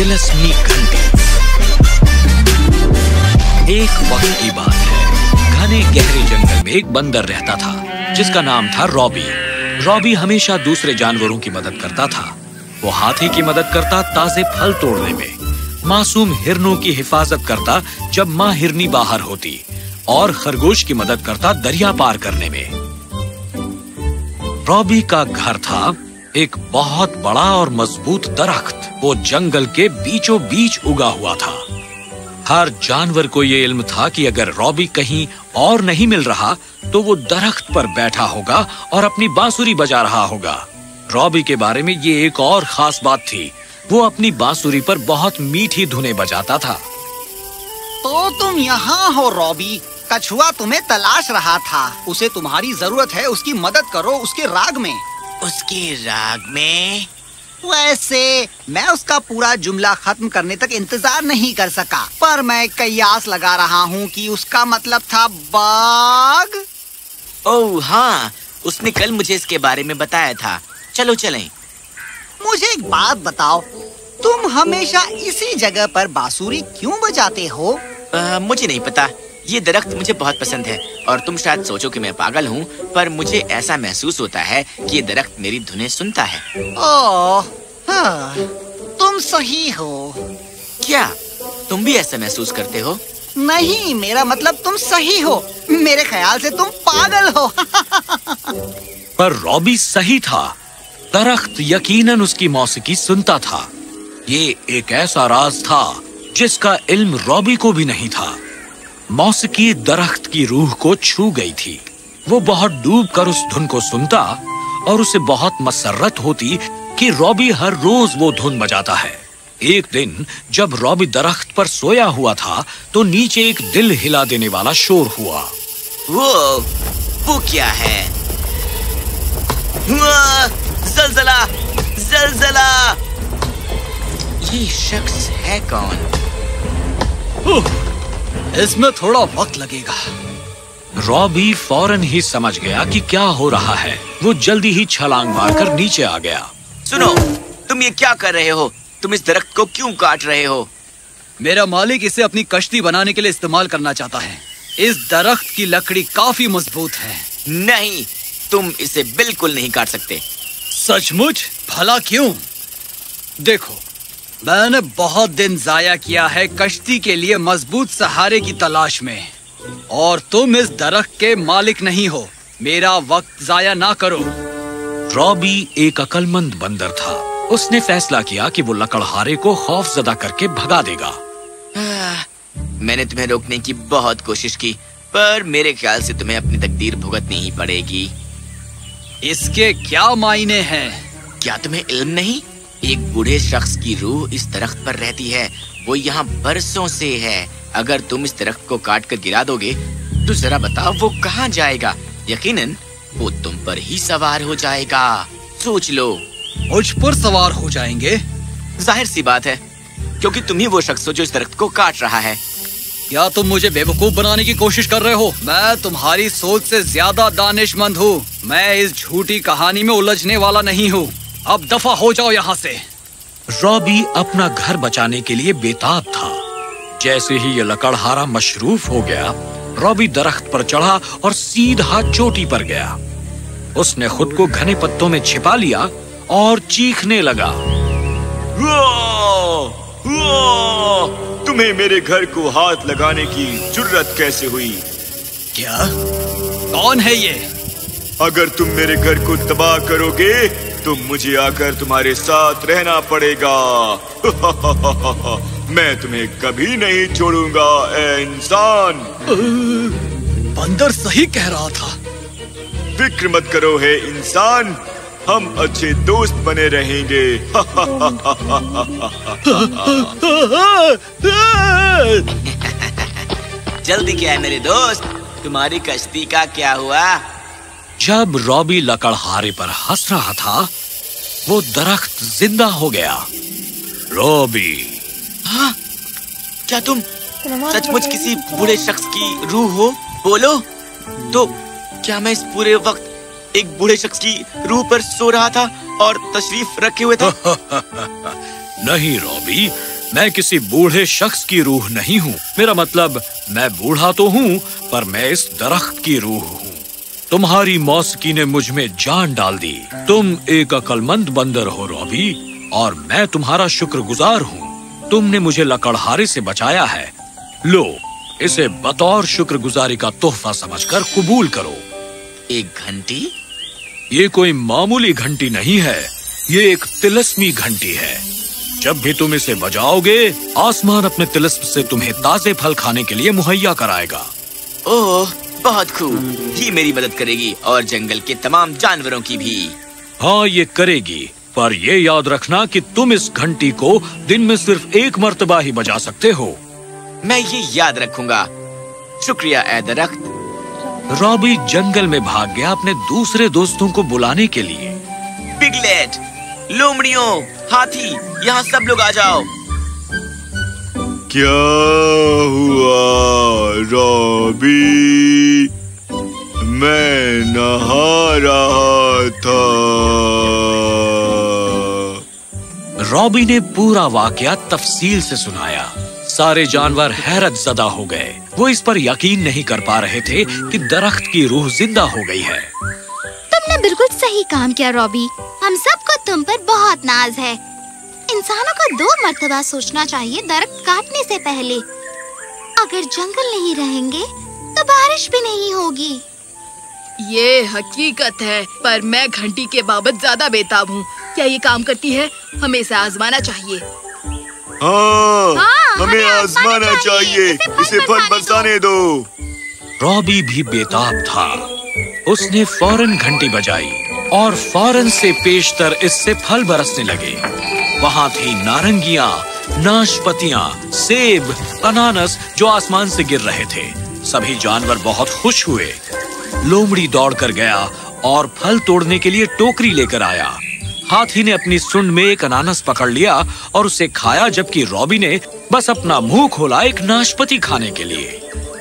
तिलस्मी घंटी। एक वक्त की बात है, घने गहरे जंगल में एक बंदर रहता था जिसका नाम था रॉबी। रॉबी हमेशा दूसरे जानवरों की मदद करता था। वो हाथी की मदद करता ताजे फल तोड़ने में, मासूम हिरनों की हिफाजत करता जब माँ हिरनी बाहर होती, और खरगोश की मदद करता दरिया पार करने में। रॉबी का घर था एक बहुत बड़ा और मजबूत दरख्त। वो जंगल के बीचों बीच उगा हुआ था। हर जानवर को ये इल्म था कि अगर रॉबी कहीं और नहीं मिल रहा तो वो दरख्त पर बैठा होगा और अपनी बांसुरी बजा रहा होगा। रॉबी के बारे में ये एक और खास बात थी, वो अपनी बांसुरी पर बहुत मीठी धुनें बजाता था। तो तुम यहाँ हो रॉबी, कछुआ तुम्हें तलाश रहा था। उसे तुम्हारी जरूरत है, उसकी मदद करो उसके राग में। उसके राग में? वैसे मैं उसका पूरा जुमला खत्म करने तक इंतजार नहीं कर सका, पर मैं कयास लगा रहा हूँ कि उसका मतलब था बाग। ओह हाँ, उसने कल मुझे इसके बारे में बताया था। चलो चलें। मुझे एक बात बताओ, तुम हमेशा इसी जगह पर बांसुरी क्यों बजाते हो? मुझे नहीं पता, ये दरख्त मुझे बहुत पसंद है और तुम शायद सोचो कि मैं पागल हूँ, पर मुझे ऐसा महसूस होता है कि ये दरख्त मेरी धुनें सुनता है। ओह, हाँ, तुम सही हो। क्या तुम भी ऐसा महसूस करते हो? नहीं, मेरा मतलब तुम सही हो। मेरे ख्याल से तुम पागल हो। पर रॉबी सही था। दरख्त यकीनन उसकी मौसीकी सुनता था। ये एक ऐसा राज था जिसका इल्म रॉबी को भी नहीं था। मौसीकी दरख्त की रूह को छू गई थी। वो बहुत डूब कर उस धुन को सुनता और उसे बहुत मसर्रत होती कि रॉबी हर रोज वो धुन बजाता है। एक दिन जब रॉबी दरख्त पर सोया हुआ था तो नीचे एक दिल हिला देने वाला शोर हुआ। वो क्या है? ज़लज़ला! ज़लज़ला! ये शख्स है कौन? इसमें थोड़ा वक्त लगेगा। रॉबी फौरन ही समझ गया कि क्या हो रहा है। वो जल्दी ही छलांग मारकर नीचे आ गया। सुनो, तुम ये क्या कर रहे हो? तुम इस दरख्त को क्यों काट रहे हो? मेरा मालिक इसे अपनी कश्ती बनाने के लिए इस्तेमाल करना चाहता है। इस दरख्त की लकड़ी काफी मजबूत है। नहीं, तुम इसे बिल्कुल नहीं काट सकते। सचमुच? भला क्यों? देखो, मैंने बहुत दिन जाया किया है कश्ती के लिए मजबूत सहारे की तलाश में, और तुम इस दरख्त के मालिक नहीं हो। मेरा वक्त जाया ना करो। रॉबी एक अक्लमंद बंदर था। उसने फैसला किया कि वो लकड़हारे को खौफजदा करके भगा देगा। मैंने तुम्हें रोकने की बहुत कोशिश की, पर मेरे ख्याल से तुम्हें अपनी तकदीर भुगतनी ही पड़ेगी। इसके क्या मायने हैं? क्या तुम्हें इल्म नहीं? एक बूढ़े शख्स की रूह इस दरख्त पर रहती है। वो यहाँ बरसों से है। अगर तुम इस दरख्त को काट कर गिरा दोगे तो जरा बताओ वो कहाँ जाएगा? यकीनन वो तुम पर ही सवार हो जाएगा। सोच लो। मुझ पर सवार हो जाएंगे? जाहिर सी बात है, क्योंकि तुम ही वो शख्स हो जो इस दरख्त को काट रहा है। क्या तुम मुझे बेवकूफ बनाने की कोशिश कर रहे हो? मैं तुम्हारी सोच से ज्यादा दानिशमंद हूँ। मैं इस झूठी कहानी में उलझने वाला नहीं हूँ। अब दफा हो जाओ यहाँ से। रॉबी अपना घर बचाने के लिए बेताब था। जैसे ही ये लकड़हारा मशरूफ हो गया, रॉबी दरख्त पर चढ़ा और सीधा चोटी पर गया। उसने खुद को घने पत्तों में छिपा लिया और चीखने लगा। तुम्हें मेरे घर को हाथ लगाने की जुर्रत कैसे हुई? क्या? कौन है ये? अगर तुम मेरे घर को तबाह करोगे तो मुझे आकर तुम्हारे साथ रहना पड़ेगा। मैं तुम्हें कभी नहीं छोड़ूंगा ए इंसान। बंदर सही कह रहा था। फिक्र मत करो है इंसान, हम अच्छे दोस्त बने रहेंगे। जल्दी क्या है मेरे दोस्त, तुम्हारी कश्ती का क्या हुआ? जब रॉबी लकड़हारे पर हंस रहा था, वो दरख्त जिंदा हो गया। रॉबी, हाँ? क्या तुम सचमुच किसी बूढ़े शख्स की रूह हो? बोलो तो, क्या मैं इस पूरे वक्त एक बूढ़े शख्स की रूह पर सो रहा था और तशरीफ रखे हुए था? नहीं रॉबी, मैं किसी बूढ़े शख्स की रूह नहीं हूँ। मेरा मतलब, मैं बूढ़ा तो हूँ, पर मैं इस दरख्त की रूह हूँ। तुम्हारी मौसीकी ने मुझ में जान डाल दी। तुम एक अक्लमंद बंदर हो रॉबी, और मैं तुम्हारा शुक्रगुजार हूँ। तुमने मुझे लकड़हारे से बचाया है। लो, इसे बतौर शुक्रगुजारी का तोहफा समझकर कबूल करो। एक घंटी? ये कोई मामूली घंटी नहीं है, ये एक तिलस्मी घंटी है। जब भी तुम इसे बजाओगे, आसमान अपने तिलस्म से तुम्हें ताजे फल खाने के लिए मुहैया कराएगा। ओह, बहुत खूब। ये मेरी मदद करेगी और जंगल के तमाम जानवरों की भी। हाँ, ये करेगी, पर ये याद रखना कि तुम इस घंटी को दिन में सिर्फ एक मर्तबा ही बजा सकते हो। मैं ये याद रखूंगा। शुक्रिया ए दरख्त। रॉबी जंगल में भाग गया अपने दूसरे दोस्तों को बुलाने के लिए। पिगलेट, लोमड़ियों, हाथी, यहाँ सब लोग आ जाओ। क्या हुआ रॉबी? मैं नहा रहा था। रॉबी ने पूरा वाकया तफसील से सुनाया। सारे जानवर हैरत ज़दा हो गए। वो इस पर यकीन नहीं कर पा रहे थे कि दरख्त की रूह जिंदा हो गई है। तुमने बिल्कुल सही काम किया रॉबी। हम सबको तुम पर बहुत नाज है। इंसानों को 2 मर्तबा सोचना चाहिए दरख्त काटने से पहले। अगर जंगल नहीं रहेंगे तो बारिश भी नहीं होगी। ये हकीकत है, पर मैं घंटी के बाबत ज्यादा बेताब हूँ। क्या ये काम करती है? हमें इसे आजमाना चाहिए। हाँ, हमें आजमाना चाहिए। इसे फल बरसाने दो। रॉबी भी बेताब था। उसने फौरन घंटी बजाई और फौरन से पेशतर इससे फल बरसने लगे। वहाँ थी नारंगियाँ, नाशपतियाँ, सेब, अनानस जो आसमान से गिर रहे थे। सभी जानवर बहुत खुश हुए। लोमड़ी दौड़कर गया और फल तोड़ने के लिए टोकरी लेकर आया। हाथी ने अपनी सूंड में एक अनानस पकड़ लिया और उसे खाया, जबकि रॉबी ने बस अपना मुंह खोला एक नाशपति खाने के लिए।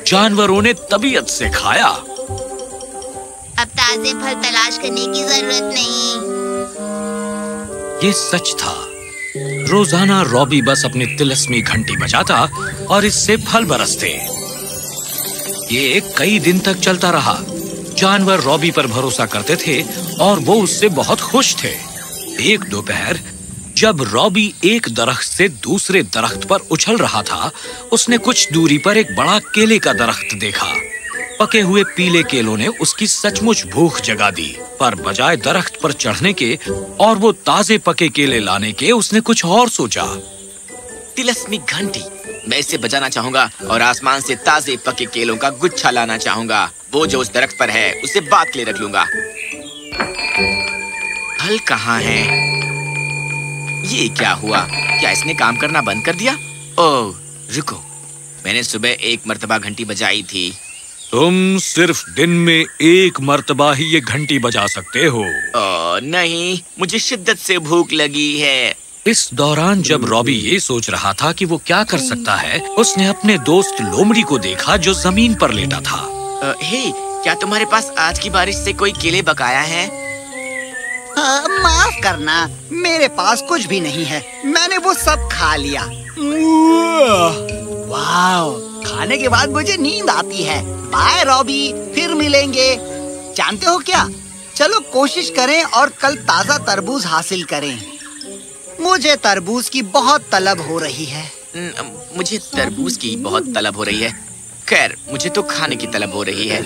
जानवरों ने तबीयत से खाया। अब ताजे फल तलाश करने की जरूरत नहीं। ये सच था। रोजाना रॉबी बस अपनी तिलस्मी घंटी बजाता और इससे फल बरसते। ये कई दिन तक चलता रहा। जानवर रॉबी पर भरोसा करते थे और वो उससे बहुत खुश थे। एक दोपहर जब रॉबी एक दरख्त से दूसरे दरख्त पर उछल रहा था, उसने कुछ दूरी पर एक बड़ा केले का दरख्त देखा। पके हुए पीले केलों ने उसकी सचमुच भूख जगा दी, पर बजाय दरख्त पर चढ़ने के और वो ताजे पके केले लाने के, उसने कुछ और सोचा। तिलस्मी घंटी, मैं इसे बजाना चाहूंगा और आसमान से ताजे पके केलों का गुच्छा लाना चाहूंगा। वो जो उस दरख्त पर है उसे बात के लिए रख लूंगा। फल कहाँ है? ये क्या हुआ? क्या इसने काम करना बंद कर दिया? ओह, रुको, मैंने सुबह एक मर्तबा घंटी बजाई थी। तुम सिर्फ दिन में एक मर्तबा ही ये घंटी बजा सकते हो। ओह नहीं, मुझे शिद्दत से भूख लगी है। इस दौरान जब रॉबी ये सोच रहा था कि वो क्या कर सकता है, उसने अपने दोस्त लोमड़ी को देखा जो जमीन पर लेटा था। हे, क्या तुम्हारे पास आज की बारिश से कोई केले बकाया है? माफ करना, मेरे पास कुछ भी नहीं है। मैंने वो सब खा लिया। वाह, खाने के बाद मुझे नींद आती है। बाय रॉबी, फिर मिलेंगे। जानते हो क्या, चलो कोशिश करें और कल ताजा तरबूज हासिल करें। मुझे तरबूज की बहुत तलब हो रही है। मुझे तरबूज की बहुत तलब हो रही है। खैर, मुझे तो खाने की तलब हो रही है।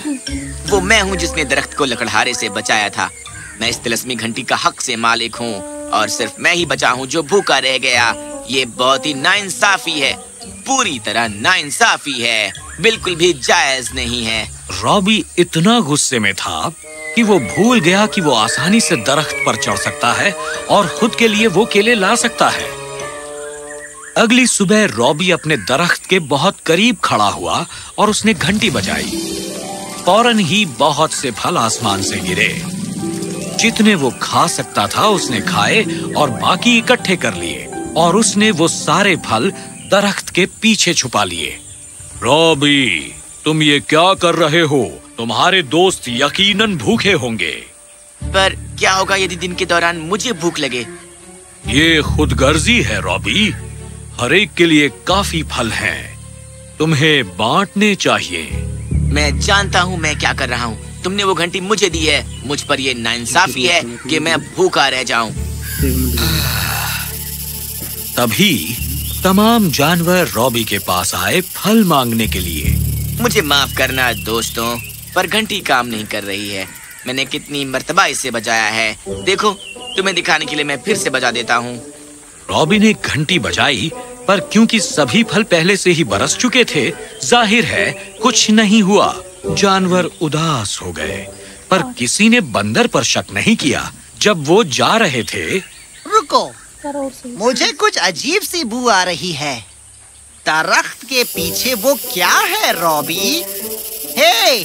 वो मैं हूँ जिसने दरख्त को लकड़हारे से बचाया था। मैं इस तिलस्मी घंटी का हक से मालिक हूँ और सिर्फ मैं ही बचा हूँ जो भूखा रह गया। ये बहुत ही नाइंसाफी है, पूरी तरह नाइंसाफी है, बिल्कुल भी जायज नहीं है। रॉबी इतना गुस्से में था कि वो भूल गया कि वो आसानी से दरख्त पर चढ़ सकता है और खुद के लिए वो केले ला सकता है। अगली सुबह रॉबी अपने दरख्त के बहुत करीब खड़ा हुआ और उसने घंटी बजाई। फौरन ही बहुत से फल आसमान से गिरे। जितने वो खा सकता था उसने खाए और बाकी इकट्ठे कर लिए और उसने वो सारे फल दरख्त के पीछे छुपा लिए। रॉबी, तुम ये क्या कर रहे हो? तुम्हारे दोस्त यकीनन भूखे होंगे। पर क्या होगा यदि दिन के दौरान मुझे भूख लगे? ये खुदगर्जी है रॉबी। हर एक के लिए काफी फल हैं। तुम्हें बांटने चाहिए। मैं जानता हूँ मैं क्या कर रहा हूँ। तुमने वो घंटी मुझे दी है। मुझ पर ये नाइंसाफी है कि मैं भूखा रह जाऊं। तभी तमाम जानवर रॉबी के पास आए फल मांगने के लिए। मुझे माफ करना दोस्तों, पर घंटी काम नहीं कर रही है। मैंने कितनी मर्तबा इसे बजाया है। देखो, तुम्हें दिखाने के लिए मैं फिर से बजा देता हूँ। रॉबी ने घंटी बजाई, पर क्योंकि सभी फल पहले से ही बरस चुके थे, जाहिर है कुछ नहीं हुआ। जानवर उदास हो गए, पर किसी ने बंदर पर शक नहीं किया। जब वो जा रहे थे, रुको, मुझे कुछ अजीब सी बू आ रही है। दरख्त के पीछे वो क्या है रॉबी? हे,